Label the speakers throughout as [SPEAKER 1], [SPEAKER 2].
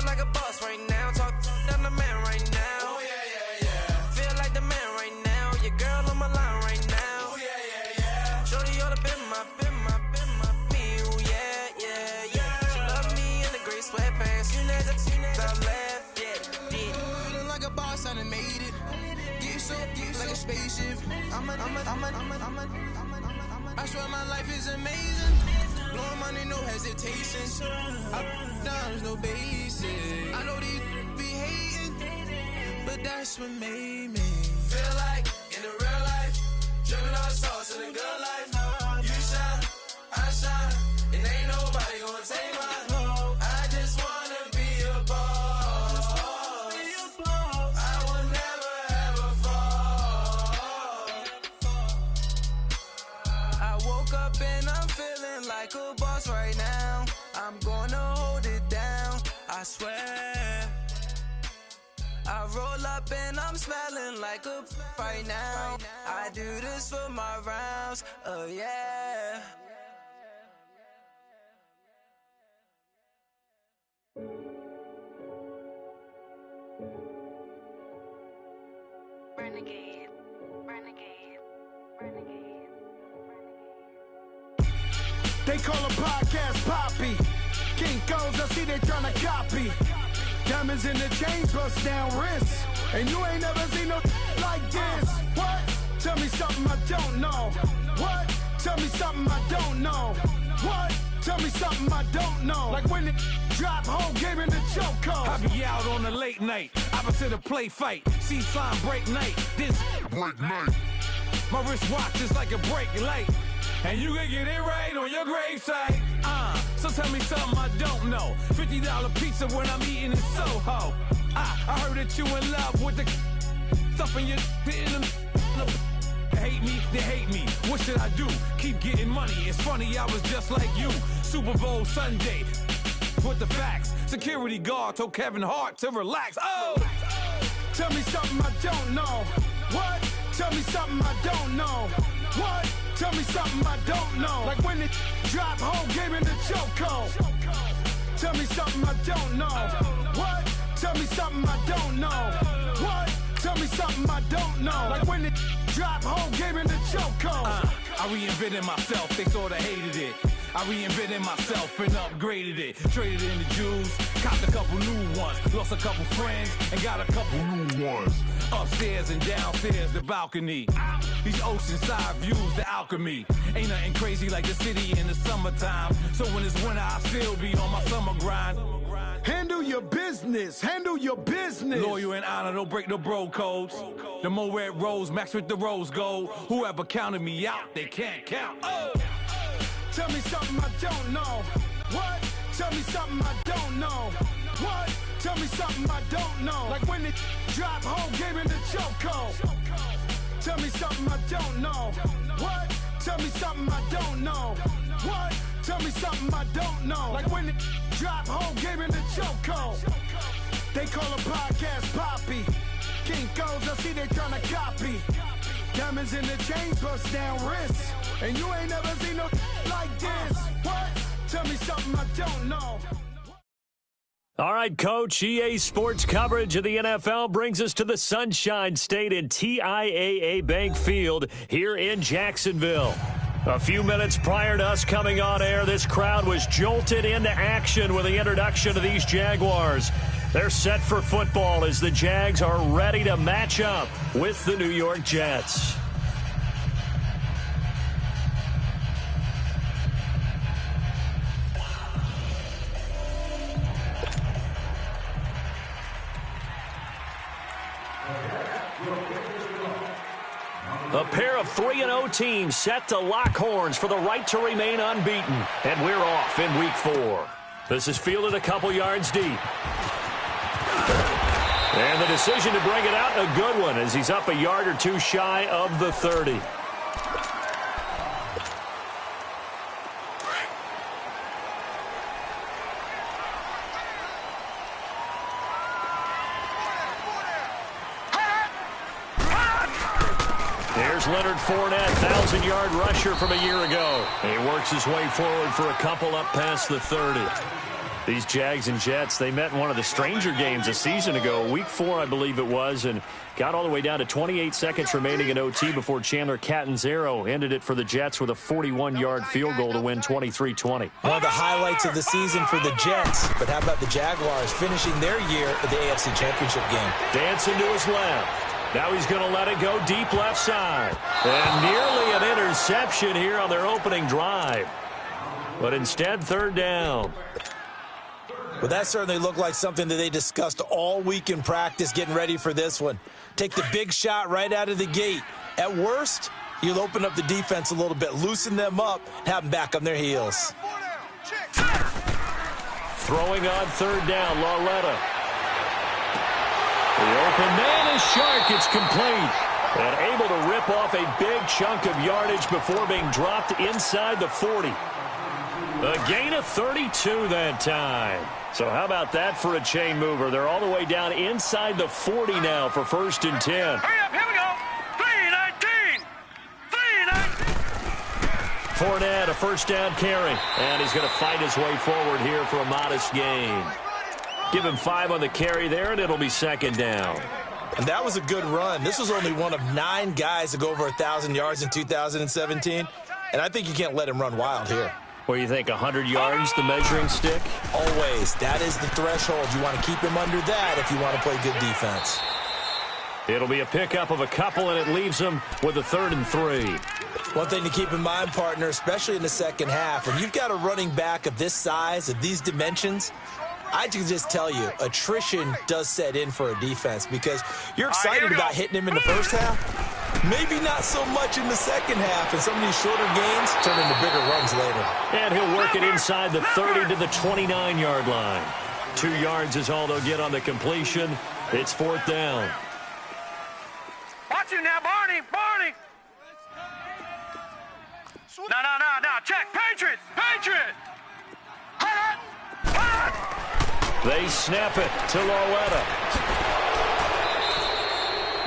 [SPEAKER 1] Feel like a boss right now. Talk down the man right now. Oh, yeah. Feel like the man right now. Your girl on my line right now. Oh, yeah. Shorty ought to be my me. Oh, yeah. She love me in the gray sweatpants. You never top left. Yeah. Feeling like a boss, I done made it. Get so like a spaceship. I swear my life is amazing. Blowing money, no hesitation. Up, downs, no basic. I know these be hating, but that's what made me feel like in the real life. Dripping all the sauce in the good life. You shine, I shine, and ain't nobody gonna take my home. I just wanna be a boss. I will never ever fall. I woke up and I'm feeling like a boss right now. I'm gonna hold it down, I swear. I roll up and I'm smelling like a right now. I do this for my rounds, oh yeah.
[SPEAKER 2] Renegade.
[SPEAKER 3] They call a podcast Poppy. Kinkos, I see they tryna copy. Diamonds in the chains, bust down wrists. And you ain't never seen no like this. What? Tell me something I don't know. What? Tell me something I don't know. What? Tell me something I don't know. Like when it drop, whole game in the chokehold.
[SPEAKER 4] I be out on a late night, opposite a play fight. See sign break night, this break night. My wristwatch is like a brake light. And you can get it right on your gravesite. So tell me something I don't know. $50 pizza when I'm eating in Soho. I heard that you in love with the stuff in your hate me, they hate me. What should I do? Keep getting money. It's funny, I was just like you. Super Bowl Sunday. With the facts. Security guard told Kevin Hart to relax. Oh!
[SPEAKER 3] Tell me something I don't know. What? Tell me something I don't know. What? Tell me something I don't know. Like when it drop, whole game in the chokehold. Tell me something I don't know. What? Tell me something I don't know. What? Tell me something I don't know. Like when it drop, whole game in the chokehold.
[SPEAKER 4] I reinvented myself, they sorta hated it. I reinvented myself and upgraded it. Traded in the Jews, copped a couple new ones. Lost a couple friends and got a couple new ones. Upstairs and downstairs, the balcony. These oceanside views, the alchemy. Ain't nothing crazy like the city in the summertime. So when it's winter, I still be on my summer grind.
[SPEAKER 3] Handle your business, handle your business.
[SPEAKER 4] Loyal and honor, don't break the bro codes. The more red rose, max with the rose gold. Whoever counted me out, they can't count. Oh!
[SPEAKER 3] Tell me something I don't know. What? Tell me something I don't know. What? Tell me something I don't know. Like when it drop, whole game in the chokehold. Tell me something I don't know. What? Tell me something I don't know. What? Tell me something I don't know. Like when it drop, whole game in the chokehold. They call a podcast Poppy. Kinkos, I see they tryna copy. Diamonds in the chains, bust down wrists. And you ain't never seen no like this. What? Tell me something I don't know.
[SPEAKER 5] All right, Coach, EA Sports coverage of the NFL brings us to the Sunshine State in TIAA Bank Field here in Jacksonville. A few minutes prior to us coming on air, this crowd was jolted into action with the introduction of these Jaguars. They're set for football as the Jags are ready to match up with the New York Jets. A pair of 3-0 teams set to lock horns for the right to remain unbeaten. And we're off in week 4. This is fielded a couple yards deep. And the decision to bring it out, a good one, as he's up a yard or two shy of the 30. There's Leonard Fournette, 1,000-yard rusher from a year ago. He works his way forward for a couple up past the 30. These Jags and Jets, they met in one of the stranger games a season ago, week 4, I believe it was, and got all the way down to 28 seconds remaining in OT before Chandler Catanzaro ended it for the Jets with a 41-yard field goal to win 23-20.
[SPEAKER 2] One of the highlights of the season for the Jets, but how about the Jaguars finishing their year at the AFC Championship game?
[SPEAKER 5] Dancing to his left. Now he's going to let it go deep left side. And nearly an interception here on their opening drive. But instead, third down.
[SPEAKER 2] Well, that certainly looked like something that they discussed all week in practice getting ready for this one. Take the big shot right out of the gate. At worst, you'll open up the defense a little bit, loosen them up, have them back on their heels.
[SPEAKER 5] Throwing on third down, Lauletta. The open man is Shark. It's complete. And able to rip off a big chunk of yardage before being dropped inside the 40. A gain of 32 that time. So how about that for a chain mover? They're all the way down inside the 40 now for 1st and 10.
[SPEAKER 3] Hurry up, here we go. 3-19. 3-19.
[SPEAKER 5] Fournette, a first down carry. And he's going to fight his way forward here for a modest gain. Give him 5 on the carry there, and it'll be 2nd down.
[SPEAKER 2] And that was a good run. This was only one of 9 guys to go over 1,000 yards in 2017. And I think you can't let him run wild here.
[SPEAKER 5] What do you think, 100 yards, the measuring stick?
[SPEAKER 2] Always. That is the threshold. You want to keep him under that if you want to play good defense.
[SPEAKER 5] It'll be a pickup of a couple, and it leaves them with a 3rd and 3.
[SPEAKER 2] One thing to keep in mind, partner, especially in the second half, when you've got a running back of this size, of these dimensions, I can just tell you, attrition does set in for a defense because you're excited about hitting him in the first half. Maybe not so much in the second half, and some of these shorter gains turn into bigger runs later.
[SPEAKER 5] And he'll work it inside the 30 to the 29-yard line. 2 yards is all they'll get on the completion. It's 4th down.
[SPEAKER 3] Watch it now, Barney. Barney. No. Check. Patriot. Patriot.
[SPEAKER 5] They snap it to Lauletta.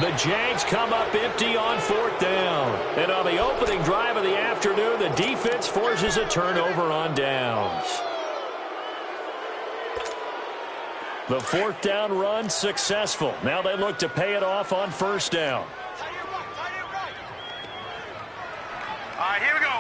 [SPEAKER 5] The Jags come up empty on 4th down. And on the opening drive of the afternoon, the defense forces a turnover on downs. The 4th down run successful. Now they look to pay it off on 1st down.
[SPEAKER 3] All right, here we go.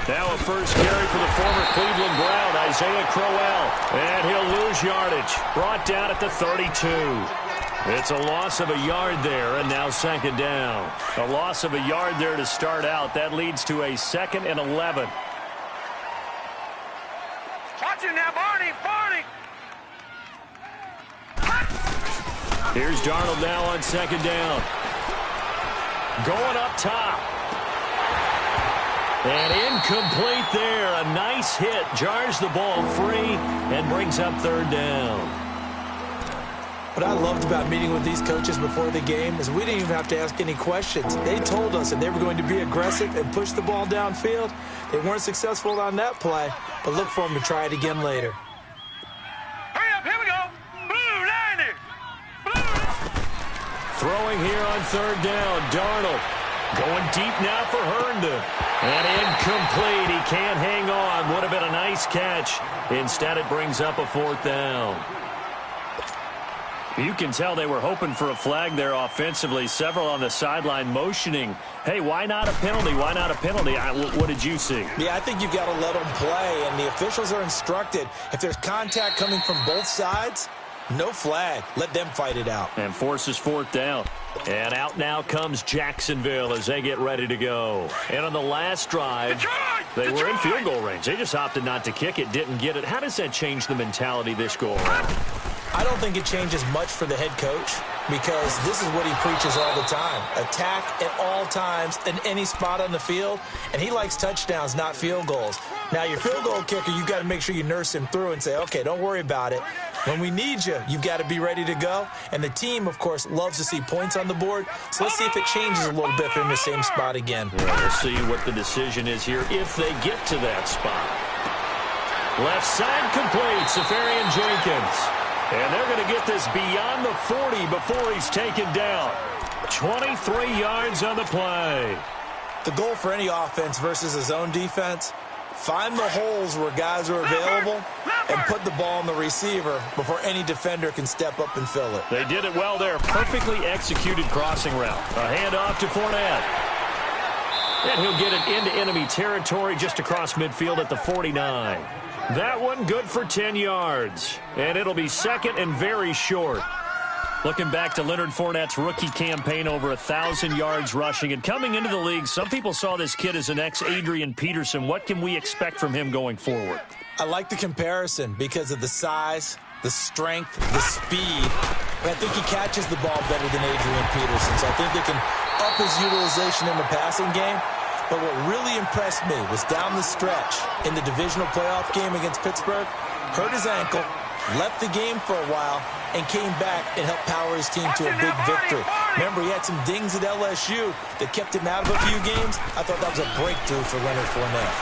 [SPEAKER 5] Now a first carry for the former Cleveland Brown, Isaiah Crowell. And he'll lose yardage. Brought down at the 32. It's a loss of a yard there, and now 2nd down. A loss of a yard there to start out. That leads to a 2nd and 11.
[SPEAKER 3] Watch it now, Barney. Barney.
[SPEAKER 5] Here's Darnold now on 2nd down. Going up top. And incomplete there. A nice hit. Jars the ball free and brings up 3rd down.
[SPEAKER 2] What I loved about meeting with these coaches before the game is we didn't even have to ask any questions. They told us that they were going to be aggressive and push the ball downfield. They weren't successful on that play, but look for them to try it again later.
[SPEAKER 3] Hurry up, here we go. Blue 90.
[SPEAKER 5] Throwing here on 3rd down. Darnold going deep now for Herndon. And incomplete. He can't hang on. Would have been a nice catch. Instead, it brings up a 4th down. You can tell they were hoping for a flag there offensively. Several on the sideline motioning, hey, why not a penalty? Why not a penalty? What did you see?
[SPEAKER 2] Yeah, I think you've got to let them play, and the officials are instructed. If there's contact coming from both sides, no flag. Let them fight it out.
[SPEAKER 5] And forces 4th down. And out now comes Jacksonville as they get ready to go. And on the last drive, they were in field goal range. They just opted not to kick it, didn't get it. How does that change the mentality this go around?
[SPEAKER 2] I don't think it changes much for the head coach because this is what he preaches all the time. Attack at all times in any spot on the field, and he likes touchdowns, not field goals. Now, your field goal kicker, you've got to make sure you nurse him through and say, okay, don't worry about it. When we need you, you've got to be ready to go. And the team, of course, loves to see points on the board. So let's see if it changes a little bit if they're in the same spot again.
[SPEAKER 5] Yeah, we'll see what the decision is here if they get to that spot. Left side complete, Safarian Jenkins. And they're going to get this beyond the 40 before he's taken down. 23 yards on the play.
[SPEAKER 2] The goal for any offense versus a zone defense Find the holes where guys are available and put the ball on the receiver before any defender can step up and fill it.
[SPEAKER 5] They did it well there. Perfectly executed crossing route. A handoff to Fournette. And he'll get it into enemy territory just across midfield at the 49. That one good for 10 yards. And it'll be second and very short. Looking back to Leonard Fournette's rookie campaign, over 1,000 yards rushing. And coming into the league, some people saw this kid as an ex-Adrian Peterson. What can we expect from him going forward?
[SPEAKER 2] I like the comparison because of the size, the strength, the speed. But I think he catches the ball better than Adrian Peterson. So I think they can up his utilization in the passing game. But what really impressed me was down the stretch in the divisional playoff game against Pittsburgh, hurt his ankle, left the game for a while, and came back and helped power his team to a big victory. Remember, he had some dings at LSU that kept him out of a few games. I thought that was a breakthrough for Leonard Fournette.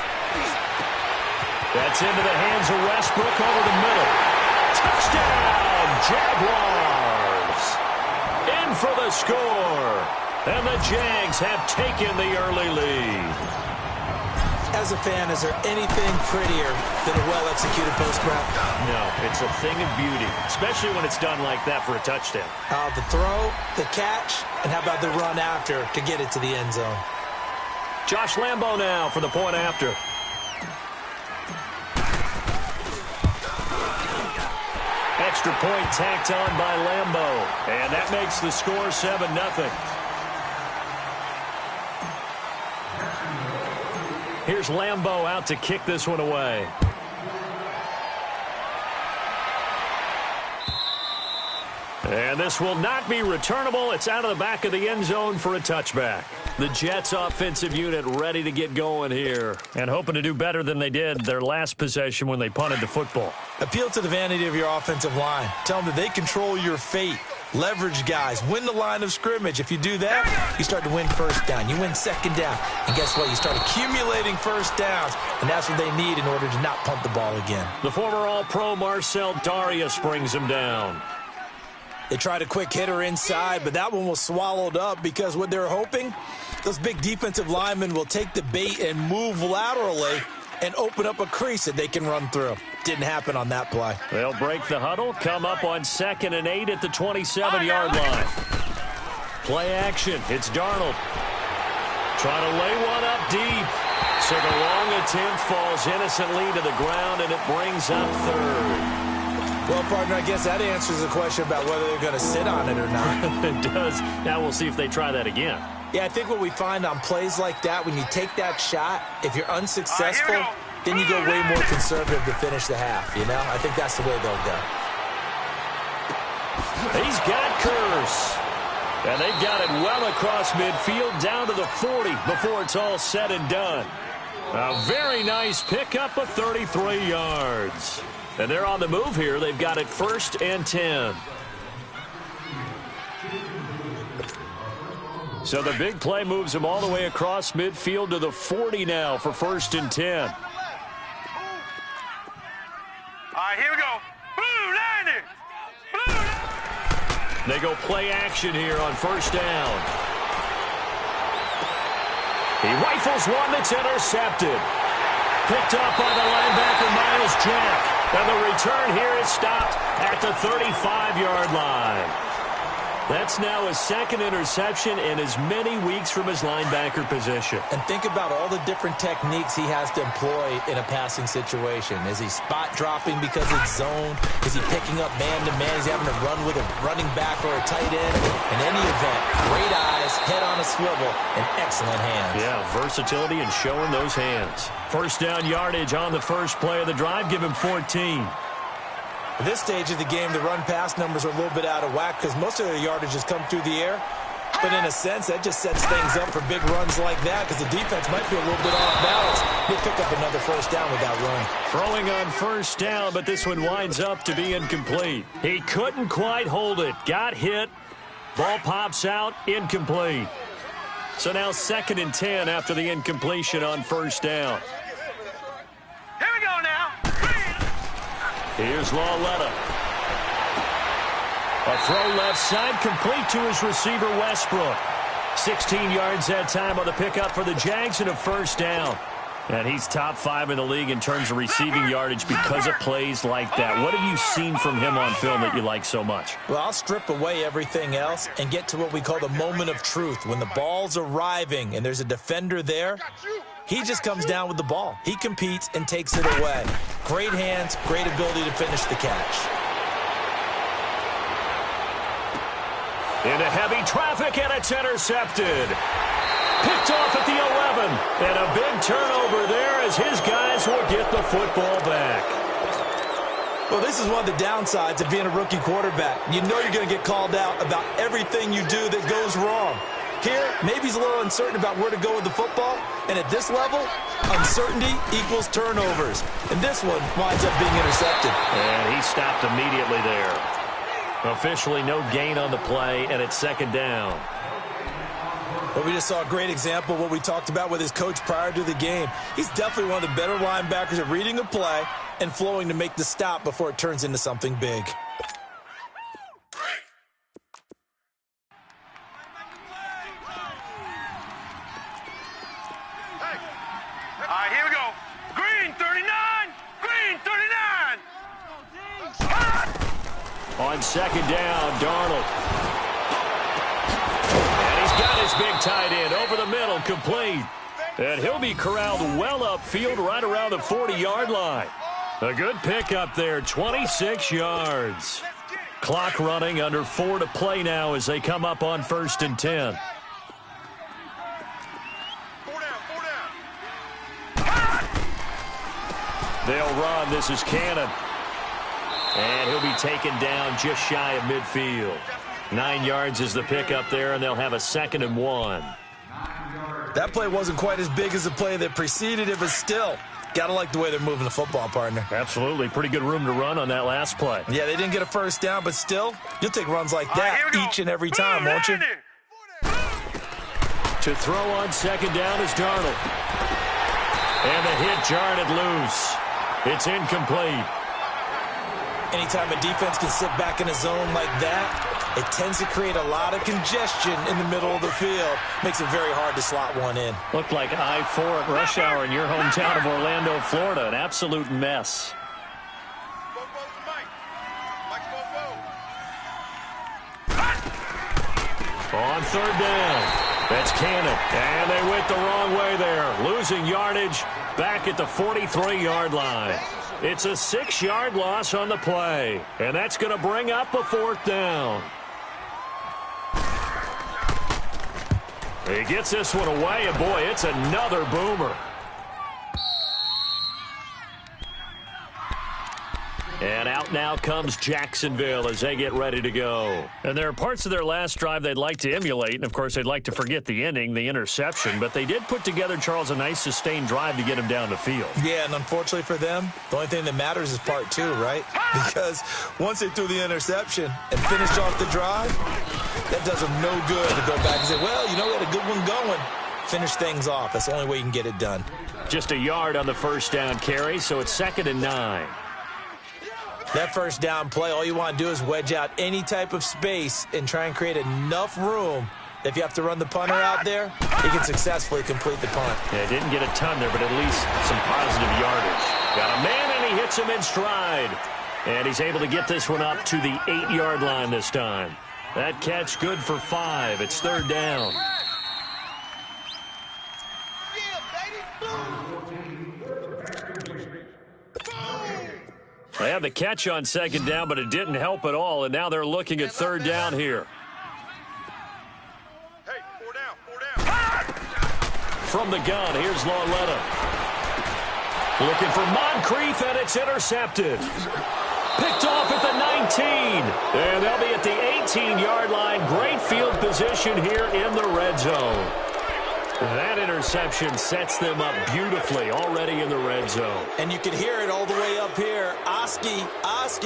[SPEAKER 5] That's into the hands of Westbrook over the middle. Touchdown, Jaguars! In for the score. And the Jags have taken the early lead.
[SPEAKER 2] As a fan, is there anything prettier than a well-executed post route?
[SPEAKER 5] No, it's a thing of beauty, especially when it's done like that for a touchdown.
[SPEAKER 2] The throw, the catch, and how about the run after to get it to the end zone?
[SPEAKER 5] Josh Lambo now for the point after. Extra point tacked on by Lambo. And that makes the score 7-0. Here's Lambo out to kick this one away. And this will not be returnable. It's out of the back of the end zone for a touchback. The Jets offensive unit ready to get going here and hoping to do better than they did their last possession when they punted the football.
[SPEAKER 2] Appeal to the vanity of your offensive line. Tell them that they control your fate. Leverage guys. Win the line of scrimmage. If you do that, you start to win first down. You win second down. And guess what? You start accumulating first downs, and that's what they need in order to not punt the ball again.
[SPEAKER 5] The former All-Pro Marcel Darius brings him down.
[SPEAKER 2] They tried a quick hitter inside, but that one was swallowed up because what they're hoping, those big defensive linemen will take the bait and move laterally and open up a crease that they can run through. Didn't happen on that play.
[SPEAKER 5] They'll break the huddle, come up on 2nd and 8 at the 27-yard line. Play action. It's Darnold. Trying to lay one up deep. So the long attempt falls innocently to the ground, and it brings up 3rd.
[SPEAKER 2] Well, partner, I guess that answers the question about whether they're going to sit on it or not.
[SPEAKER 5] It does. Now we'll see if they try that again.
[SPEAKER 2] Yeah, I think what we find on plays like that, when you take that shot, if you're unsuccessful, then you go way more conservative to finish the half, you know? I think that's the way they'll go.
[SPEAKER 5] He's got Curse. And they've got it well across midfield down to the 40 before it's all said and done. A very nice pickup of 33 yards. And they're on the move here. They've got it 1st and 10. So the big play moves them all the way across midfield to the 40 now for 1st and 10.
[SPEAKER 3] All right, here we go. Blue 90.
[SPEAKER 5] They go play action here on 1st down. He rifles one that's intercepted. Picked up by the linebacker, Miles Jack. And the return here is stopped at the 35-yard line. That's now his 2nd interception in as many weeks from his linebacker position.
[SPEAKER 2] And think about all the different techniques he has to employ in a passing situation. Is he spot dropping because it's zone? Is he picking up man-to-man? Is he having to run with a running back or a tight end? In any event, great eyes, head on a swivel, and excellent hands.
[SPEAKER 5] Yeah, versatility and showing those hands. 1st down yardage on the first play of the drive. Give him 14.
[SPEAKER 2] At this stage of the game, the run-pass numbers are a little bit out of whack because most of their yardage has come through the air. But in a sense, that just sets things up for big runs like that because the defense might be a little bit off balance. They pick up another 1st down with that run.
[SPEAKER 5] Throwing on 1st down, but this one winds up to be incomplete. He couldn't quite hold it. Got hit. Ball pops out. Incomplete. So now 2nd and 10 after the incompletion on 1st down.
[SPEAKER 3] Here we go now.
[SPEAKER 5] Here's Lauletta. A throw left side, complete to his receiver, Westbrook. 16 yards that time on the pickup for the Jags and a 1st down. And he's top 5 in the league in terms of receiving yardage because of plays like that. What have you seen from him on film that you like so much?
[SPEAKER 2] Well, I'll strip away everything else and get to what we call the moment of truth. When the ball's arriving and there's a defender there, he just comes down with the ball. He competes and takes it away. Great hands, great ability to finish the catch.
[SPEAKER 5] Into heavy traffic, and it's intercepted. Picked off at the 11, and a big turnover there as his guys will get the football back.
[SPEAKER 2] Well, this is one of the downsides of being a rookie quarterback. You know you're going to get called out about everything you do that goes wrong. Here, maybe he's a little uncertain about where to go with the football, and at this level, uncertainty equals turnovers. And this one winds up being intercepted.
[SPEAKER 5] And he stopped immediately there. Officially no gain on the play, and it's second down.
[SPEAKER 2] But we just saw a great example of what we talked about with his coach prior to the game. He's definitely one of the better linebackers at reading a play and flowing to make the stop before it turns into something big.
[SPEAKER 3] All right, here we go. Green 39! Green 39!
[SPEAKER 5] On second down, Darnold. Got his big tight end over the middle, complete. And he'll be corralled well upfield right around the 40-yard line. A good pickup there, 26 yards. Clock running, under 4 to play now as they come up on 1st and 10. They'll run. This is Cannon. And he'll be taken down just shy of midfield. 9 yards is the pickup there, and they'll have a 2nd and 1.
[SPEAKER 2] That play wasn't quite as big as the play that preceded it, but still, got to like the way they're moving the football, partner.
[SPEAKER 5] Absolutely. Pretty good room to run on that last play.
[SPEAKER 2] Yeah, they didn't get a first down, but still, you'll take runs like that each and every time, won't you?
[SPEAKER 5] To throw on second down is Darnold. And the hit jarred it loose. It's incomplete.
[SPEAKER 2] Anytime a defense can sit back in a zone like that, it tends to create a lot of congestion in the middle of the field. Makes it very hard to slot one in.
[SPEAKER 5] Looked like I-4 at rush hour in your hometown of Orlando, Florida. An absolute mess. On third down, that's Cannon. And they went the wrong way there. Losing yardage back at the 43-yard line. It's a 6-yard loss on the play. And that's going to bring up a 4th down. He gets this one away, and boy, it's another boomer. And out now comes Jacksonville as they get ready to go. And there are parts of their last drive they'd like to emulate, and of course they'd like to forget the ending, the interception, but they did put together, Charles, a nice sustained drive to get him down the field.
[SPEAKER 2] Yeah, and unfortunately for them, the only thing that matters is part 2, right? Because once they threw the interception and finished off the drive, that does them no good to go back and say, well, you know, we had a good one going. Finish things off. That's the only way you can get it done.
[SPEAKER 5] Just a yard on the first down carry, so it's 2nd and 9.
[SPEAKER 2] That first down play, all you want to do is wedge out any type of space and try and create enough room. If you have to run the punter out there, he can successfully complete the punt.
[SPEAKER 5] Yeah, didn't get a ton there, but at least some positive yardage. Got a man, and he hits him in stride. And he's able to get this one up to the 8-yard line this time. That catch good for 5. It's 3rd down. They had the catch on 2nd down, but it didn't help at all, and now they're looking at 3rd down here.
[SPEAKER 3] Hey, 4 down.
[SPEAKER 5] From the gun, here's Lauletta. Looking for Moncrief, and it's intercepted. Picked off at the 19. And they'll be at the 18-yard line. Great field position here in the red zone. That interception sets them up beautifully already in the red zone.
[SPEAKER 2] And you can hear it all the way up here. Oski,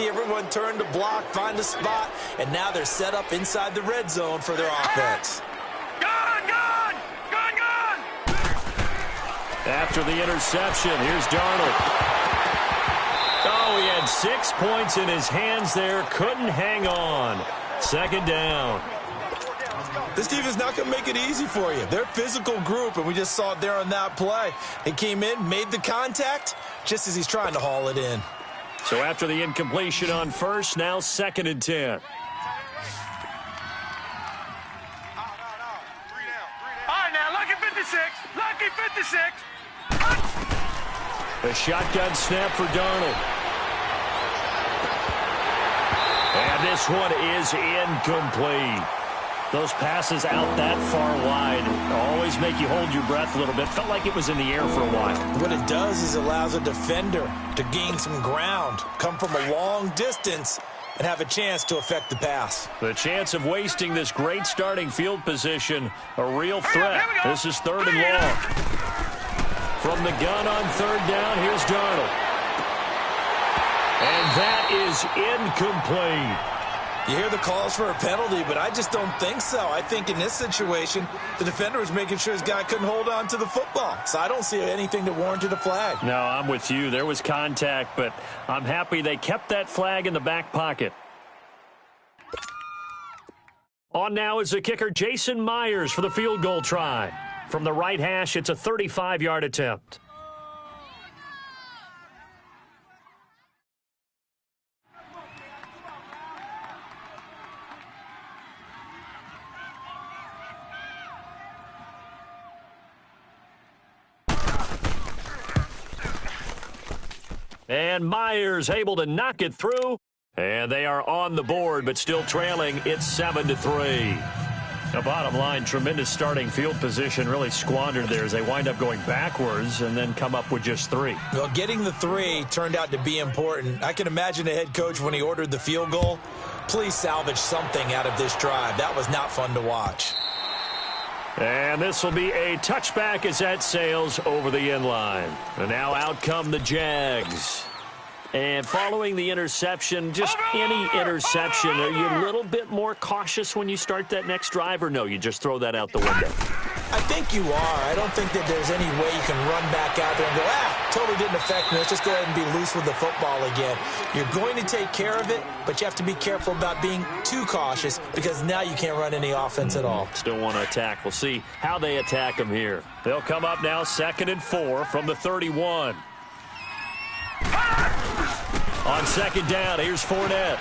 [SPEAKER 2] everyone turned to block, find a spot, and now they're set up inside the red zone for their offense.
[SPEAKER 3] Gun!
[SPEAKER 5] After the interception, here's Darnold. Oh, he had 6 points in his hands there. Couldn't hang on. 2nd down.
[SPEAKER 2] This team is not going to make it easy for you. They're a physical group, and we just saw it there on that play. He came in, made the contact, just as he's trying to haul it in.
[SPEAKER 5] So after the incompletion on first, now 2nd and 10.
[SPEAKER 3] All right, now, lucky 56. Lucky 56.
[SPEAKER 5] A shotgun snap for Darnold. And this one is incomplete. Those passes out that far wide always make you hold your breath a little bit. Felt like it was in the air for a while.
[SPEAKER 2] What it does is it allows a defender to gain some ground, come from a long distance, and have a chance to affect the pass.
[SPEAKER 5] The chance of wasting this great starting field position, a real threat. This is 3rd and long. From the gun on 3rd down, here's Darnold. And that is incomplete.
[SPEAKER 2] You hear the calls for a penalty, but I just don't think so. I think in this situation, the defender was making sure his guy couldn't hold on to the football. So I don't see anything that warranted a flag.
[SPEAKER 5] No, I'm with you. There was contact, but I'm happy they kept that flag in the back pocket. On now is the kicker, Jason Myers, for the field goal try. From the right hash, it's a 35-yard attempt. And Myers able to knock it through. And they are on the board, but still trailing. It's 7-3. The bottom line, tremendous starting field position, really squandered there as they wind up going backwards and then come up with just 3.
[SPEAKER 2] Well, getting the 3 turned out to be important. I can imagine the head coach when he ordered the field goal. Please salvage something out of this drive. That was not fun to watch.
[SPEAKER 5] And this will be a touchback as that sails over the end line. And now out come the Jags. And following the interception, just any interception, are you a little bit more cautious when you start that next drive, or no, you just throw that out the window?
[SPEAKER 2] I think you are. I don't think that there's any way you can run back out there and go, totally didn't affect me. Let's just go ahead and be loose with the football again. You're going to take care of it, but you have to be careful about being too cautious because now you can't run any offense at all.
[SPEAKER 5] Still want to attack. We'll see how they attack them here. They'll come up now 2nd and 4 from the 31. On 2nd down, here's Fournette.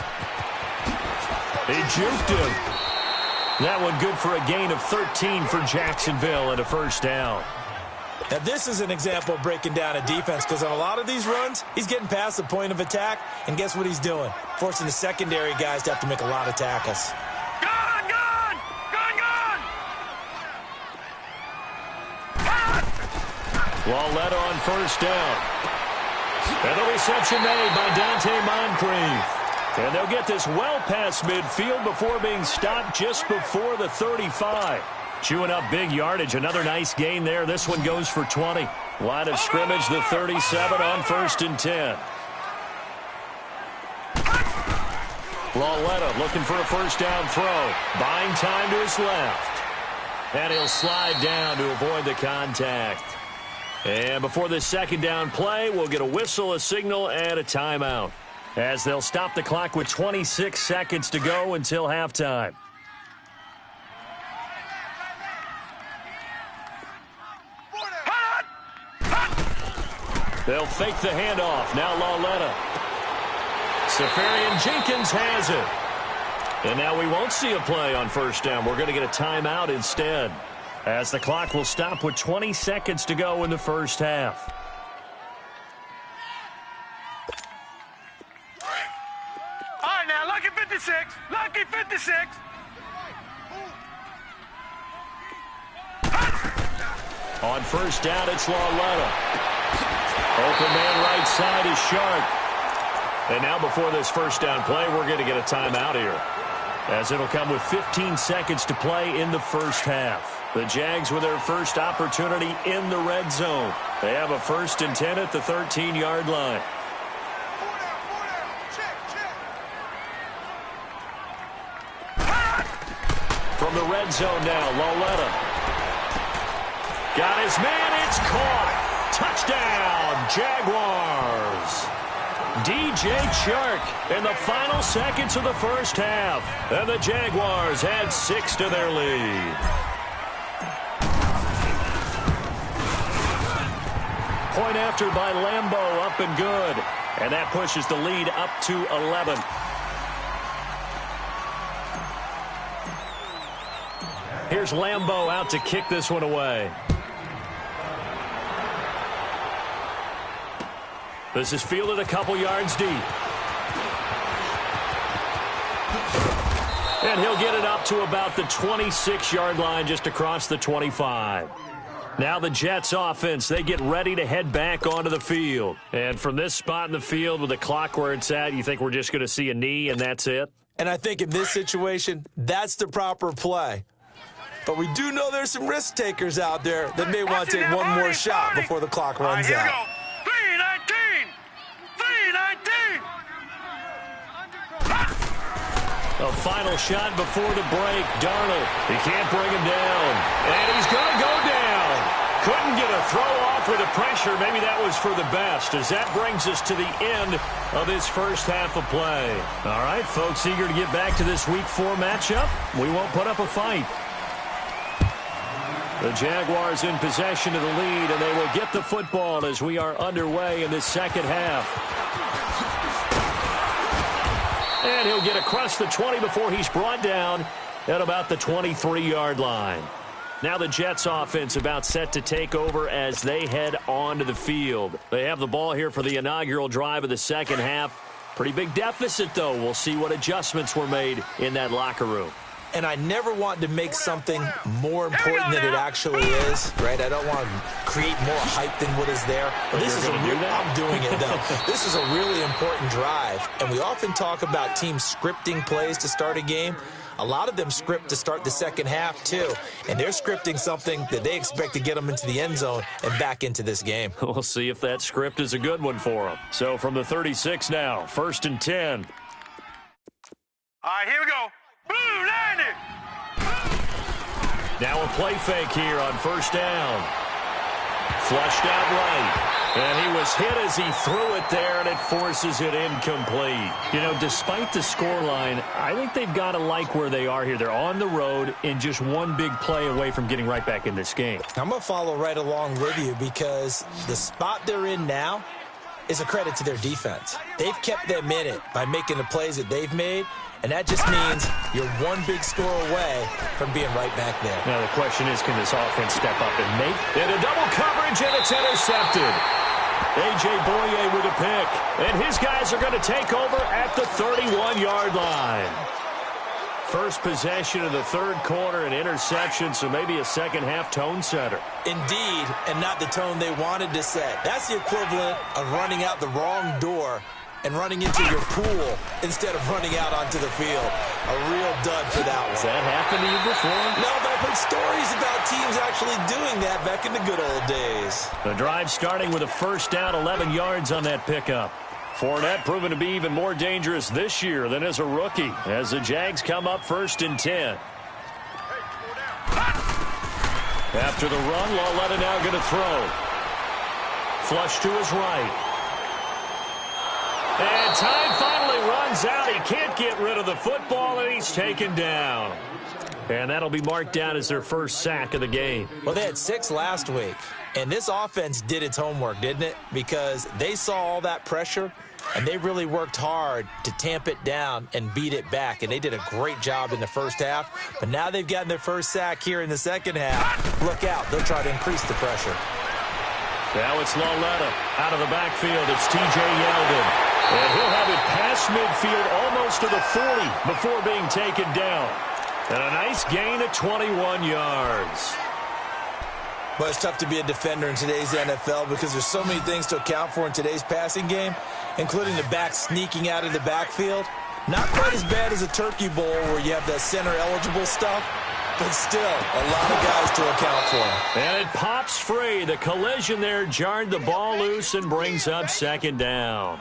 [SPEAKER 5] He juked him. That one good for a gain of 13 for Jacksonville and a 1st down.
[SPEAKER 2] Now, this is an example of breaking down a defense because on a lot of these runs, he's getting past the point of attack, and guess what he's doing? Forcing the secondary guys to have to make a lot of tackles.
[SPEAKER 3] Gone! Gone! Gone! Gone!
[SPEAKER 5] Lauletta on 1st down. And the reception made by Dante Moncrief. And they'll get this well past midfield before being stopped just before the 35. Chewing up big yardage. Another nice gain there. This one goes for 20. Line of scrimmage, the 37 on 1st and 10. Lauletta looking for a 1st down throw. Buying time to his left. And he'll slide down to avoid the contact. And before this 2nd down play, we'll get a whistle, a signal, and a timeout, as they'll stop the clock with 26 seconds to go until halftime. They'll fake the handoff. Now Lauletta. Safarian Jenkins has it. And now we won't see a play on 1st down. We're going to get a timeout instead, as the clock will stop with 20 seconds to go in the 1st half.
[SPEAKER 3] All right, now, lucky 56. Lucky 56.
[SPEAKER 5] On 1st down, it's Lauletta. Open man right side is Shark. And now before this 1st down play, we're going to get a timeout here, as it'll come with 15 seconds to play in the 1st half. The Jags with their first opportunity in the red zone. They have a 1st and 10 at the 13-yard line. From the red zone now, Lauletta. Got his man, it's caught. Touchdown, Jaguars. DJ Chark in the final seconds of the first half. And the Jaguars add 6 to their lead. Point after by Lambeau, up and good. And that pushes the lead up to 11. Here's Lambeau out to kick this one away. This is fielded a couple yards deep. And he'll get it up to about the 26-yard line, just across the 25. Now the Jets offense, they get ready to head back onto the field. And from this spot in the field with the clock where it's at, you think we're just going to see a knee and that's it?
[SPEAKER 2] And I think in this situation, that's the proper play. But we do know there's some risk takers out there that may want to take one more shot before the clock runs out.
[SPEAKER 3] 319! 319!
[SPEAKER 5] A final shot before the break. Darnold, he can't bring him down. And he's going to go down. Couldn't get a throw off with the pressure. Maybe that was for the best, as that brings us to the end of this first half of play. All right, folks, eager to get back to this Week 4 matchup. We won't put up a fight. The Jaguars in possession of the lead, and they will get the football as we are underway in this second half. And he'll get across the 20 before he's brought down at about the 23-yard line. Now the Jets offense about set to take over as they head onto the field. They have the ball here for the inaugural drive of the second half. Pretty big deficit, though. We'll see what adjustments were made in that locker room.
[SPEAKER 2] And I never want to make something more important than it actually is, right? I don't want to create more hype than what is there. But this is I'm doing it, though. This is a really important drive. And we often talk about teams scripting plays to start a game. A lot of them script to start the second half, too. And they're scripting something that they expect to get them into the end zone and back into this game.
[SPEAKER 5] We'll see if that script is a good one for them. So from the 36 now, 1st and 10.
[SPEAKER 3] All right, here we go. Boom, landed.
[SPEAKER 5] Now a play fake here on first down. Flushed out right. And he was hit as he threw it there, and it forces it incomplete. You know, despite the scoreline, I think they've got to like where they are here. They're on the road and just one big play away from getting right back in this game.
[SPEAKER 2] I'm going to follow right along with you because the spot they're in now is a credit to their defense. They've kept them in it by making the plays that they've made. And that just means you're one big score away from being right back there.
[SPEAKER 5] Now the question is, can this offense step up and make it a double coverage, and it's intercepted. A.J. Boye with a pick. And his guys are going to take over at the 31-yard line. First possession of the third quarter, an interception, so maybe a second-half tone setter.
[SPEAKER 2] Indeed, and not the tone they wanted to set. That's the equivalent of running out the wrong door and running into your pool instead of running out onto the field. A real dud for that one.
[SPEAKER 5] Has that happened to you before?
[SPEAKER 2] No, but I've heard stories about teams actually doing that back in the good old days.
[SPEAKER 5] The drive starting with a first down, 11 yards on that pickup. Fournette proven to be even more dangerous this year than as a rookie, as the Jags come up 1st and 10. After the run, Lauletta now going to throw. Flush to his right. And time finally runs out. He can't get rid of the football, and he's taken down. And that'll be marked down as their first sack of the game.
[SPEAKER 2] Well, they had 6 last week, and this offense did its homework, didn't it? Because they saw all that pressure, and they really worked hard to tamp it down and beat it back. And they did a great job in the first half. But now they've gotten their first sack here in the second half. Look out. They'll try to increase the pressure.
[SPEAKER 5] Now it's Lauletta out of the backfield. It's T.J. Yeldon. And he'll have it past midfield almost to the 40 before being taken down. And a nice gain of 21 yards.
[SPEAKER 2] But it's tough to be a defender in today's NFL because there's so many things to account for in today's passing game, including the back sneaking out of the backfield. Not quite as bad as a Turkey Bowl where you have the center-eligible stuff, but still a lot of guys to account for.
[SPEAKER 5] And it pops free. The collision there jarred the ball loose and brings up second down.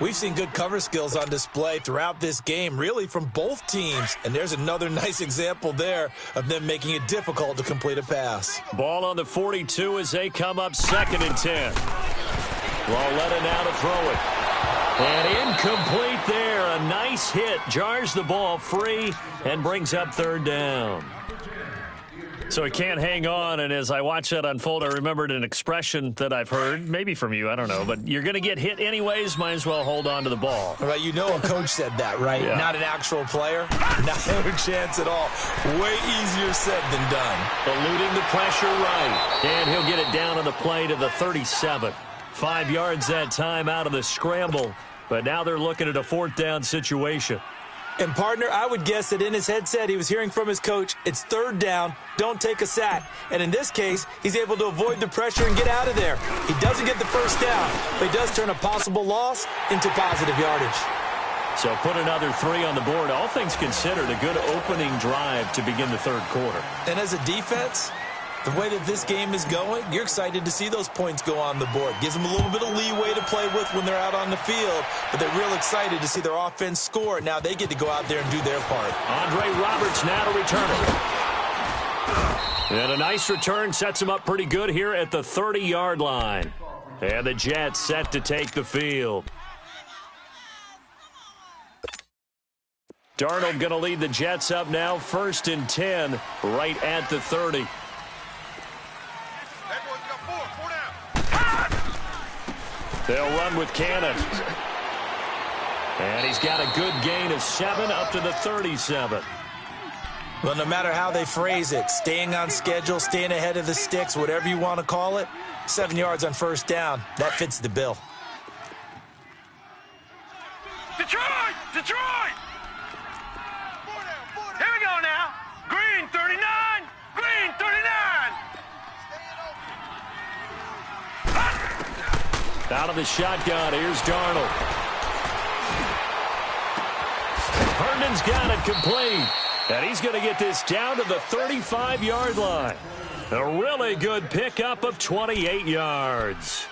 [SPEAKER 2] We've seen good cover skills on display throughout this game, really from both teams. And there's another nice example there of them making it difficult to complete a pass.
[SPEAKER 5] Ball on the 42 as they come up 2nd and 10. Lauletta now to throw it. And incomplete there. A nice hit. Jars the ball free and brings up third down. So he can't hang on, and as I watched that unfold, I remembered an expression that I've heard, maybe from you, I don't know, but you're going to get hit anyways, might as well hold on to the ball.
[SPEAKER 2] Right, you know a coach said that, right?
[SPEAKER 5] Yeah.
[SPEAKER 2] Not an actual player. Not a chance at all. Way easier said than done.
[SPEAKER 5] Eluding the pressure right, and he'll get it down on the play to the 37. 5 yards that time out of the scramble, but now they're looking at a fourth down situation.
[SPEAKER 2] And, partner, I would guess that in his headset he was hearing from his coach, it's third down, don't take a sack. And in this case, he's able to avoid the pressure and get out of there. He doesn't get the first down, but he does turn a possible loss into positive yardage.
[SPEAKER 5] So put another 3 on the board. All things considered, a good opening drive to begin the third quarter.
[SPEAKER 2] And as a defense, the way that this game is going, you're excited to see those points go on the board. Gives them a little bit of leeway to play with when they're out on the field, but they're real excited to see their offense score. Now they get to go out there and do their part.
[SPEAKER 5] Andre Roberts now to return it. And a nice return sets him up pretty good here at the 30-yard line. And the Jets set to take the field. Darnold going to lead the Jets up now, 1st and 10, right at the 30. They'll run with Cannon. And he's got a good gain of 7 up to the 37.
[SPEAKER 2] Well, no matter how they phrase it, staying on schedule, staying ahead of the sticks, whatever you want to call it, 7 yards on first down, that fits the bill.
[SPEAKER 3] Detroit! Detroit! Here we go now. Green 39. Green 39.
[SPEAKER 5] Out of the shotgun, here's Darnold. Herndon's got it complete. And he's going to get this down to the 35-yard line. A really good pickup of 28 yards.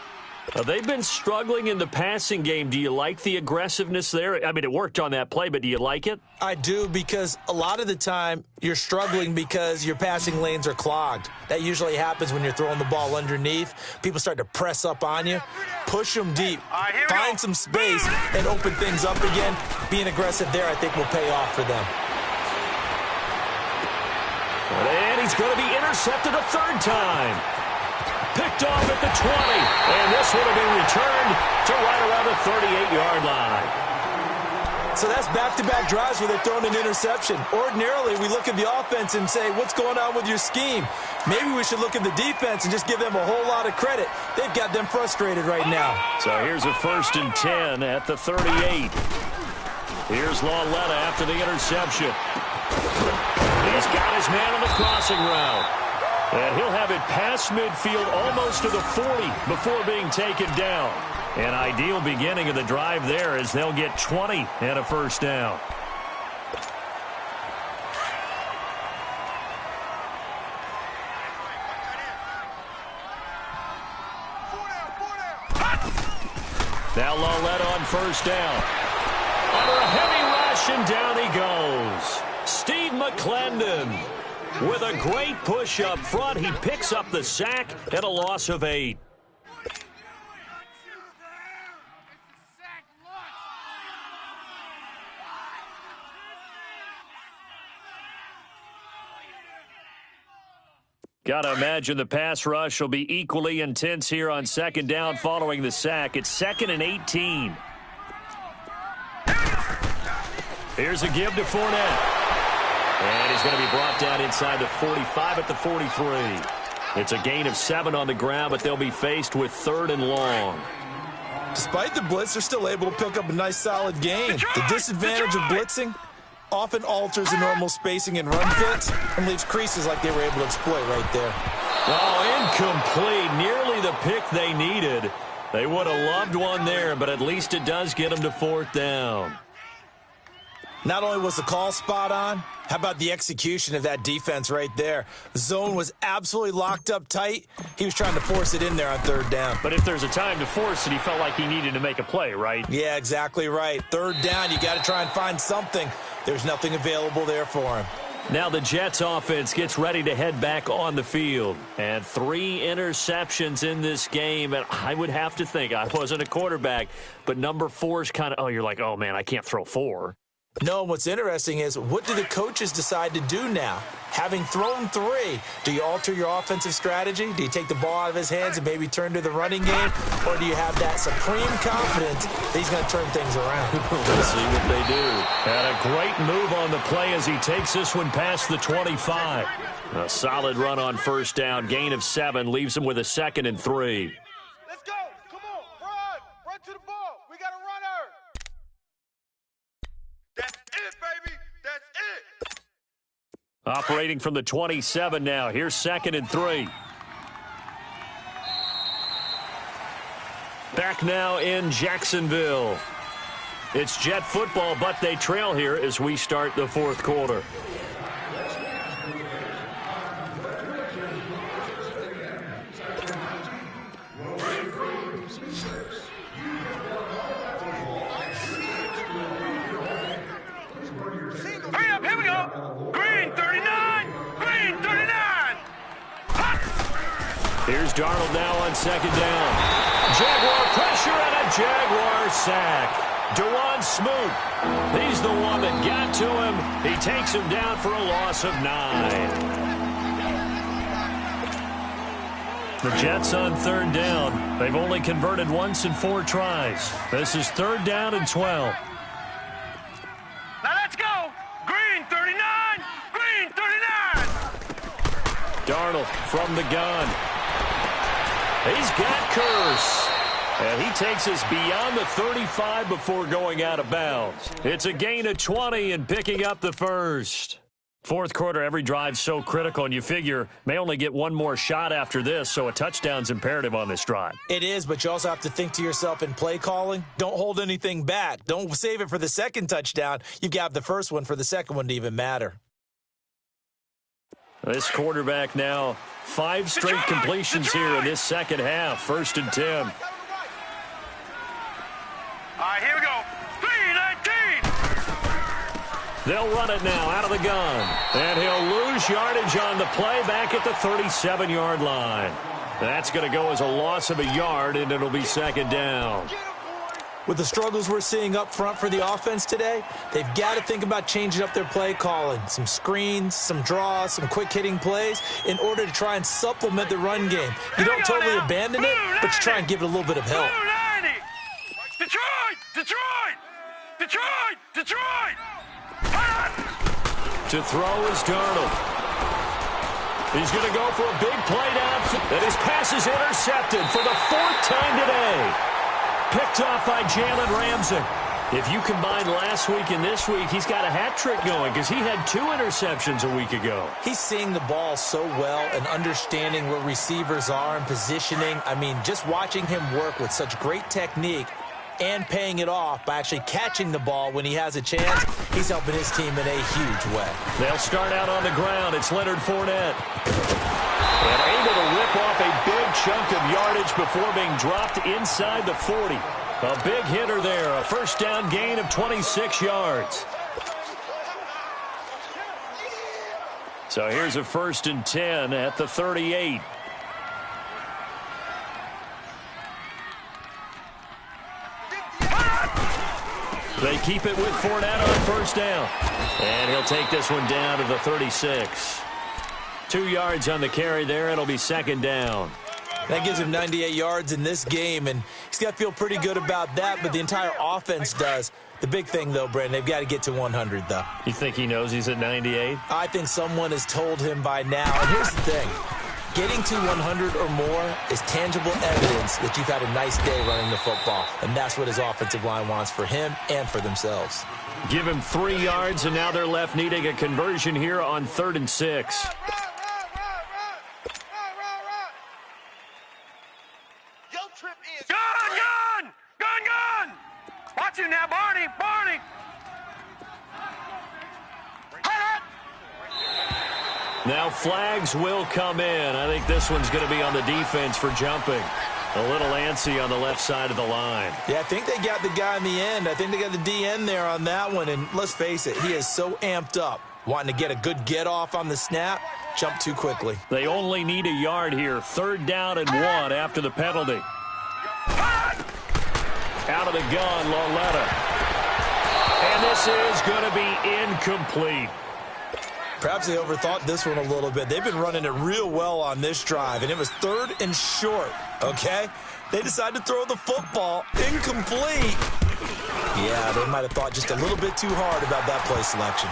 [SPEAKER 5] They've been struggling in the passing game. Do you like the aggressiveness there? I mean, it worked on that play, but do you like it?
[SPEAKER 2] I do, because a lot of the time you're struggling because your passing lanes are clogged. That usually happens when you're throwing the ball underneath. People start to press up on you. Push them deep. Find some space and open things up again. Being aggressive there, I think, will pay off for them.
[SPEAKER 5] And he's going to be intercepted a third time. Picked off at the 20, and this one will be returned to right around the 38-yard line.
[SPEAKER 2] So that's back-to-back drives where they're throwing an interception. Ordinarily, we look at the offense and say, what's going on with your scheme? Maybe we should look at the defense and just give them a whole lot of credit. They've got them frustrated right now.
[SPEAKER 5] So here's a 1st and 10 at the 38. Here's Lauletta after the interception. He's got his man on the crossing route. And he'll have it past midfield almost to the 40 before being taken down. An ideal beginning of the drive there as they'll get 20 and a first down. Now Lauletta on first down. Under a heavy rush, and down he goes. Steve McClendon. With a great push up front, he picks up the sack and a loss of 8. Gotta imagine the pass rush will be equally intense here on 2nd down following the sack. It's 2nd and 18. Here's a give to Fournette. And he's going to be brought down inside the 45 at the 43. It's a gain of 7 on the ground, but they'll be faced with 3rd and long.
[SPEAKER 2] Despite the blitz, they're still able to pick up a nice, solid gain. The disadvantage of blitzing often alters the normal spacing and run fits and leaves creases like they were able to exploit right there.
[SPEAKER 5] Oh, incomplete. Nearly the pick they needed. They would have loved one there, but at least it does get them to 4th down.
[SPEAKER 2] Not only was the call spot on, how about the execution of that defense right there? The zone was absolutely locked up tight. He was trying to force it in there on 3rd down.
[SPEAKER 5] But if there's a time to force it, he felt like he needed to make a play, right?
[SPEAKER 2] Yeah, exactly right. 3rd down, you got to try and find something. There's nothing available there for him.
[SPEAKER 5] Now the Jets offense gets ready to head back on the field. And 3 interceptions in this game. And I would have to think, I wasn't a quarterback, but number 4 is kind of, oh, you're like, oh, man, I can't throw 4.
[SPEAKER 2] No, what's interesting is, what do the coaches decide to do now? Having thrown 3, do you alter your offensive strategy? Do you take the ball out of his hands and maybe turn to the running game? Or do you have that supreme confidence that he's going to turn things around?
[SPEAKER 5] Let's see what they do. And a great move on the play as he takes this one past the 25. A solid run on first down. Gain of 7 leaves him with a 2nd and 3.
[SPEAKER 3] Let's go. Come on. Run. Run to the ball. We got a runner. That's it, baby. That's it.
[SPEAKER 5] Operating from the 27 now. Here's 2nd and 3. Back now in Jacksonville. It's Jet football, but they trail here as we start the 4th quarter.
[SPEAKER 3] Hurry up, here we go. Green 39. Green 39.
[SPEAKER 5] Here's Darnold now on 2nd down. Jaguar pressure and a Jaguar sack. Dewan Smoot. He's the one that got to him. He takes him down for a loss of 9. The Jets on 3rd down. They've only converted once in 4 tries. This is 3rd down and 12.
[SPEAKER 3] Now let's go. Green 39. Green 39.
[SPEAKER 5] Darnold from the gun. He's got Curse. And he takes us beyond the 35 before going out of bounds. It's a gain of 20 and picking up the 1st. 4th quarter, every drive so critical, and you figure may only get one more shot after this, so a touchdown's imperative on this drive.
[SPEAKER 2] It is, but you also have to think to yourself in play calling, don't hold anything back. Don't save it for the 2nd touchdown. You've got the 1st one for the 2nd one to even matter.
[SPEAKER 5] This quarterback now, 5 straight completions here in this 2nd half. 1st and 10.
[SPEAKER 3] All right, here we go. 319.
[SPEAKER 5] They'll run it now out of the gun. And he'll lose yardage on the play back at the 37-yard line. That's going to go as a loss of a yard, and it'll be 2nd down.
[SPEAKER 2] With the struggles we're seeing up front for the offense today, they've got to think about changing up their play calling. Some screens, some draws, some quick-hitting plays in order to try and supplement the run game. You don't totally abandon it, but you try and give it a little bit of help.
[SPEAKER 3] Detroit! Detroit! Detroit! Detroit!
[SPEAKER 5] To throw is Darnold. He's going to go for a big play downfield. And his pass is intercepted for the 4th time today. Picked off by Jalen Ramsey. If you combine last week and this week, he's got a hat trick going because he had 2 interceptions a week ago.
[SPEAKER 2] He's seeing the ball so well and understanding where receivers are and positioning. I mean, just watching him work with such great technique and paying it off by actually catching the ball when he has a chance, he's helping his team in a huge way.
[SPEAKER 5] They'll start out on the ground. It's Leonard Fournette. And able to rip off a big chunk of yardage before being dropped inside the 40. A big hitter there. A 1st down gain of 26 yards. So here's a 1st and 10 at the 38. They keep it with Fournette on 1st down. And he'll take this one down to the 36. 2 yards on the carry there. It'll be 2nd down.
[SPEAKER 2] That gives him 98 yards in this game, and he's got to feel pretty good about that, but the entire offense does. The big thing, though, Brandon, they've got to get to 100, though.
[SPEAKER 5] You think he knows he's at 98?
[SPEAKER 2] I think someone has told him by now. And here's the thing. Getting to 100 or more is tangible evidence that you've had a nice day running the football, and that's what his offensive line wants for him and for themselves.
[SPEAKER 5] Give him 3 yards, and now they're left needing a conversion here on 3rd and 6.
[SPEAKER 3] Watch him now, Barney! Barney!
[SPEAKER 5] Now flags will come in. I think this one's going to be on the defense for jumping. A little antsy on the left side of the line.
[SPEAKER 2] Yeah, I think they got the guy in the end. I think they got the DN there on that one. And let's face it, he is so amped up Wanting to get a good get-off on the snap, jump too quickly.
[SPEAKER 5] They only need a yard here. 3rd down and 1 after the penalty. Out of the gun, Loletta. And this is going to be incomplete.
[SPEAKER 2] Perhaps they overthought this one a little bit. They've been running it real well on this drive, and it was 3rd and short, okay? They decided to throw the football incomplete. Yeah, they might have thought just a little bit too hard about that play selection.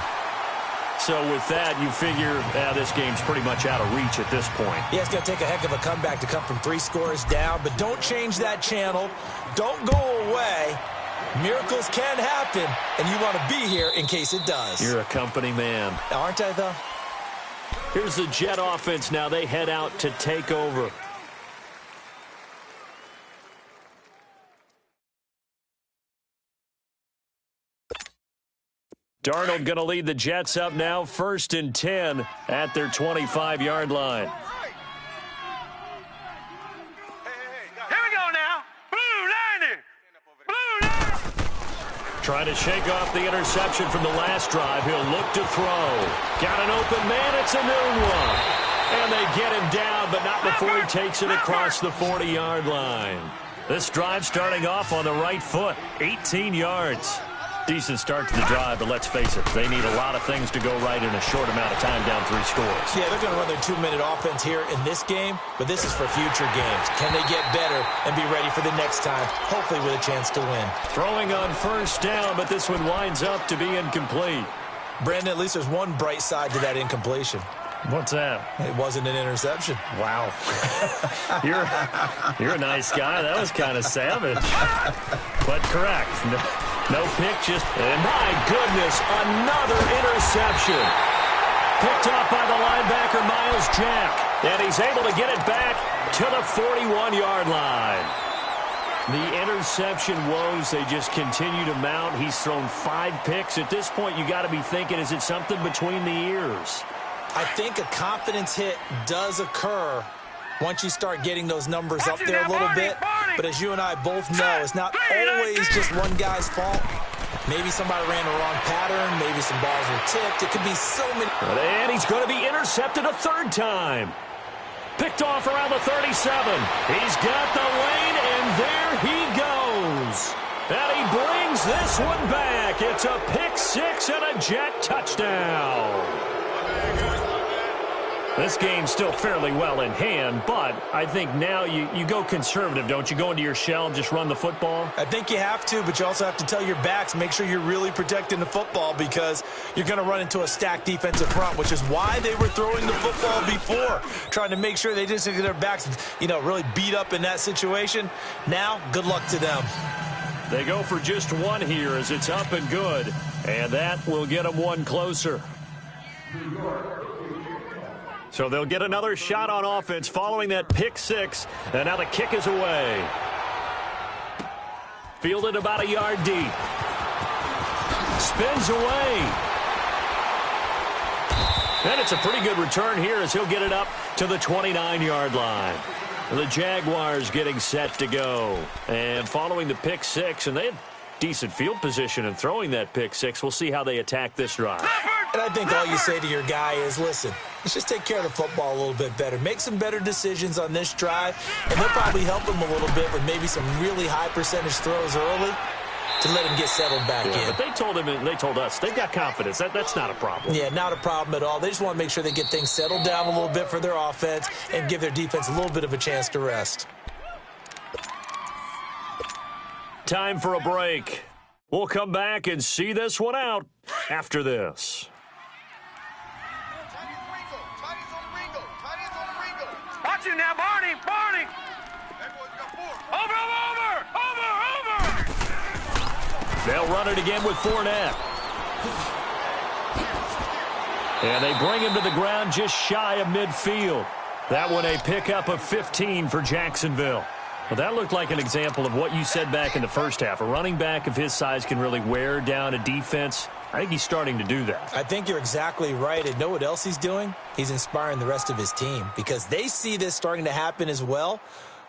[SPEAKER 5] So with that, you figure this game's pretty much out of reach at this point.
[SPEAKER 2] Yeah, it's going to take a heck of a comeback to come from 3 scores down, but don't change that channel. Don't go away. Miracles can happen, and you want to be here in case it does.
[SPEAKER 5] You're a company man.
[SPEAKER 2] Aren't I, though?
[SPEAKER 5] Here's the Jet offense now. They head out to take over. Darnold going to lead the Jets up now, 1st and 10 at their 25-yard line.
[SPEAKER 3] Here we go now. Blue 90. Blue 90.
[SPEAKER 5] Trying to shake off the interception from the last drive. He'll look to throw. Got an open man. It's a noon one. And they get him down, but not before he takes it across the 40-yard line. This drive starting off on the right foot, 18 yards. Decent start to the drive, but let's face it, they need a lot of things to go right in a short amount of time down 3 scores.
[SPEAKER 2] Yeah, they're going to run their 2-minute offense here in this game, but this is for future games. Can they get better and be ready for the next time, hopefully with a chance to win?
[SPEAKER 5] Throwing on 1st down, but this one winds up to be incomplete.
[SPEAKER 2] Brandon, at least there's one bright side to that incompletion.
[SPEAKER 5] What's that?
[SPEAKER 2] It wasn't an interception.
[SPEAKER 5] Wow. You're a nice guy. That was kind of savage. But correct. No pick, just, and my goodness, another interception. Picked off by the linebacker, Miles Jack. And he's able to get it back to the 41-yard line. The interception woes, they just continue to mount. He's thrown 5 picks. At this point, you got to be thinking, is it something between the ears?
[SPEAKER 2] I think a confidence hit does occur once you start getting those numbers up there a little bit. But as you and I both know, it's not always just one guy's fault. Maybe somebody ran the wrong pattern. Maybe some balls were tipped. It could be so many.
[SPEAKER 5] And he's going to be intercepted a 3rd time. Picked off around the 37. He's got the lane, and there he goes. And he brings this one back. It's a pick 6 and a Jet touchdown. This game's still fairly well in hand, but I think now you go conservative, don't you? Go into your shell and just run the football?
[SPEAKER 2] I think you have to, but you also have to tell your backs, make sure you're really protecting the football because you're going to run into a stacked defensive front, which is why they were throwing the football before, trying to make sure they just get their backs, really beat up in that situation. Now, good luck to them.
[SPEAKER 5] They go for just 1 here as it's up and good, and that will get them 1 closer. So they'll get another shot on offense following that pick 6. And now the kick is away. Fielded about a yard deep. Spins away. And it's a pretty good return here as he'll get it up to the 29-yard line. The Jaguars getting set to go. And following the pick 6, and they had decent field position in throwing that pick 6. We'll see how they attack this drive.
[SPEAKER 2] And I think all you say to your guy is, listen, let's just take care of the football a little bit better. Make some better decisions on this drive, and they'll probably help him a little bit with maybe some really high percentage throws early to let him get settled back in.
[SPEAKER 5] But they told him, and they told us, they've got confidence. That's not a problem.
[SPEAKER 2] Yeah, not a problem at all. They just want to make sure they get things settled down a little bit for their offense and give their defense a little bit of a chance to rest.
[SPEAKER 5] Time for a break. We'll come back and see this one out after this.
[SPEAKER 3] Watch it now, Barney. Barney. Over.
[SPEAKER 5] They'll run it again with Fournette. And they bring him to the ground just shy of midfield. That one a pickup of 15 for Jacksonville. Well, that looked like an example of what you said back in the first half. A running back of his size can really wear down a defense. I think he's starting to do that.
[SPEAKER 2] I think you're exactly right. And know what else he's doing? He's inspiring the rest of his team because they see this starting to happen as well.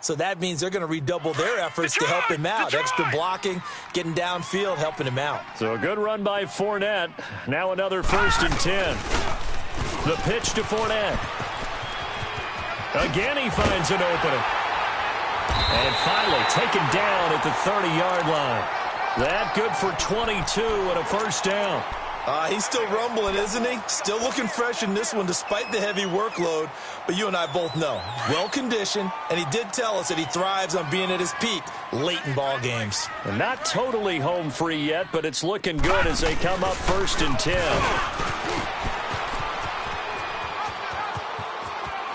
[SPEAKER 2] So that means they're going to redouble their efforts to help him out. Extra blocking, getting downfield, helping him out.
[SPEAKER 5] So a good run by Fournette. Now another 1st and 10. The pitch to Fournette. Again he finds an opening. And finally taken down at the 30-yard line. That good for 22 and a 1st down.
[SPEAKER 2] He's still rumbling, isn't he? Still looking fresh in this one despite the heavy workload. But you and I both know, well-conditioned, and he did tell us that he thrives on being at his peak late in ball games.
[SPEAKER 5] And not totally home free yet, but it's looking good as they come up 1st and 10.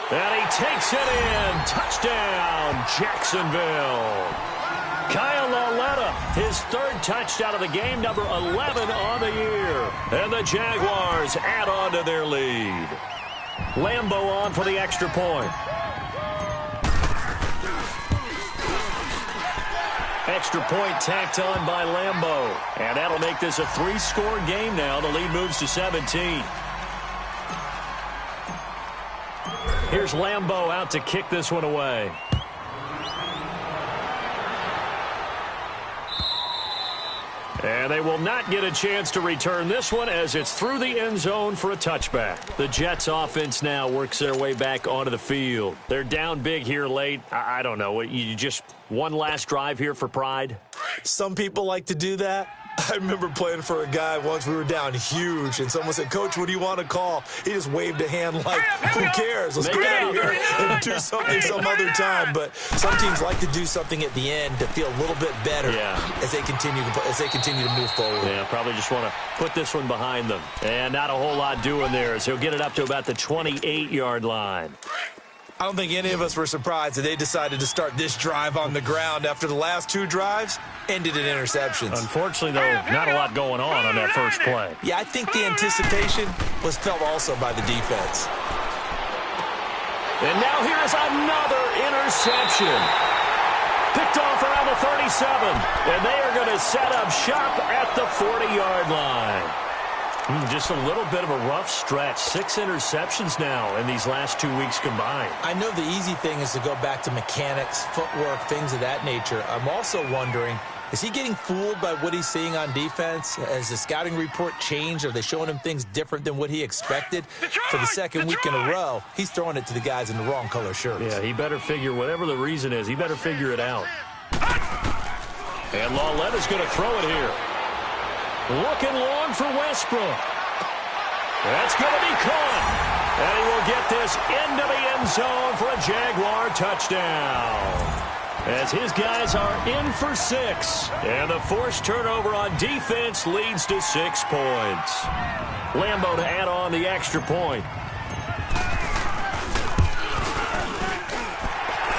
[SPEAKER 5] And he takes it in. Touchdown, Jacksonville. Kyle Lauletta, his 3rd touchdown of the game, number 11 on the year. And the Jaguars add on to their lead. Lambo on for the extra point. Extra point tacked on by Lambo. And that'll make this a 3-score game now. The lead moves to 17. Here's Lambo out to kick this one away. And they will not get a chance to return this one as it's through the end zone for a touchback. The Jets offense now works their way back onto the field. They're down big here late. I don't know. You just one last drive here for pride?
[SPEAKER 2] Some people like to do that. I remember playing for a guy once. We were down huge, and someone said, "Coach, what do you want to call?" He just waved a hand like, who cares? Let's get out of here and do something some other time. But some teams like to do something at the end to feel a little bit better as they continue to move forward.
[SPEAKER 5] Yeah, probably just want to put this one behind them. And not a whole lot doing there as he'll get it up to about the 28-yard line.
[SPEAKER 2] I don't think any of us were surprised that they decided to start this drive on the ground after the last 2 drives ended in interceptions.
[SPEAKER 5] Unfortunately, though, not a lot going on that first play.
[SPEAKER 2] Yeah, I think the anticipation was felt also by the defense.
[SPEAKER 5] And now here's another interception. Picked off around the 37. And they are going to set up shop at the 40-yard line. Just a little bit of a rough stretch. 6 interceptions now in these last 2 weeks combined.
[SPEAKER 2] I know the easy thing is to go back to mechanics, footwork, things of that nature. I'm also wondering, is he getting fooled by what he's seeing on defense? Has the scouting report changed? Are they showing him things different than what he expected? For the second week in a row, he's throwing it to the guys in the wrong color shirts.
[SPEAKER 5] Yeah, he better figure, whatever the reason is, he better figure it out. And Lauletta's going to throw it here. Looking long for Westbrook. That's going to be caught. And he will get this into the end zone for a Jaguar touchdown. As his guys are in for 6. And the forced turnover on defense leads to 6 points. Lambo to add on the extra point.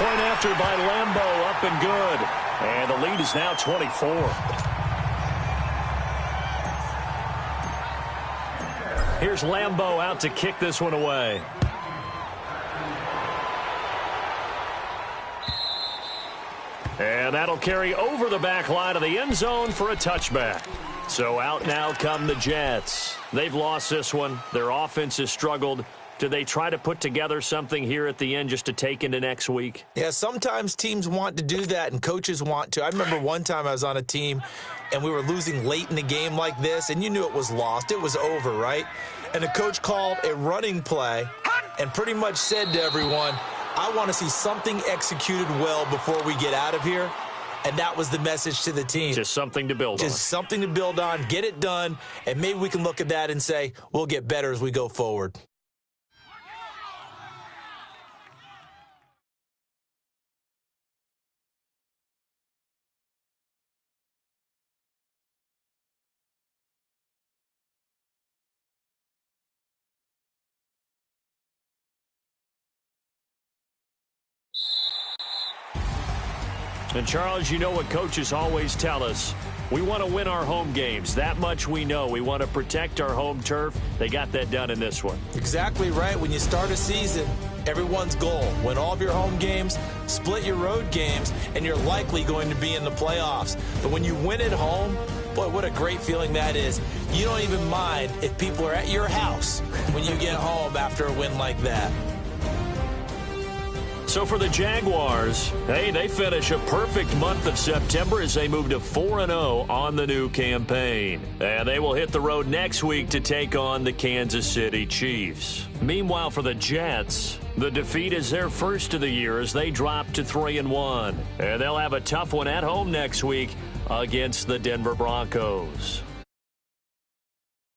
[SPEAKER 5] Point after by Lambo, up and good. And the lead is now 24. Here's Lambo out to kick this one away. And that'll carry over the back line of the end zone for a touchback. So out now come the Jets. They've lost this one. Their offense has struggled. Do they try to put together something here at the end just to take into next week?
[SPEAKER 2] Yeah, sometimes teams want to do that and coaches want to. I remember one time I was on a team and we were losing late in the game like this, and you knew it was lost. It was over, right? And the coach called a running play and pretty much said to everyone, I want to see something executed well before we get out of here. And that was the message to the team.
[SPEAKER 5] Just something to build on.
[SPEAKER 2] Just something to build on, get it done, and maybe we can look at that and say, we'll get better as we go forward.
[SPEAKER 5] And, Charles, you know what coaches always tell us. We want to win our home games. That much we know. We want to protect our home turf. They got that done in this one.
[SPEAKER 2] Exactly right. When you start a season, everyone's goal, win all of your home games, split your road games, and you're likely going to be in the playoffs. But when you win at home, boy, what a great feeling that is. You don't even mind if people are at your house when you get home after a win like that.
[SPEAKER 5] So So for the Jaguars, hey, they finish a perfect month of September as they move to 4-0 on the new campaign. And they will hit the road next week to take on the Kansas City Chiefs. Meanwhile, for the Jets, the defeat is their first of the year as they drop to 3-1. And they'll have a tough one at home next week against the Denver Broncos.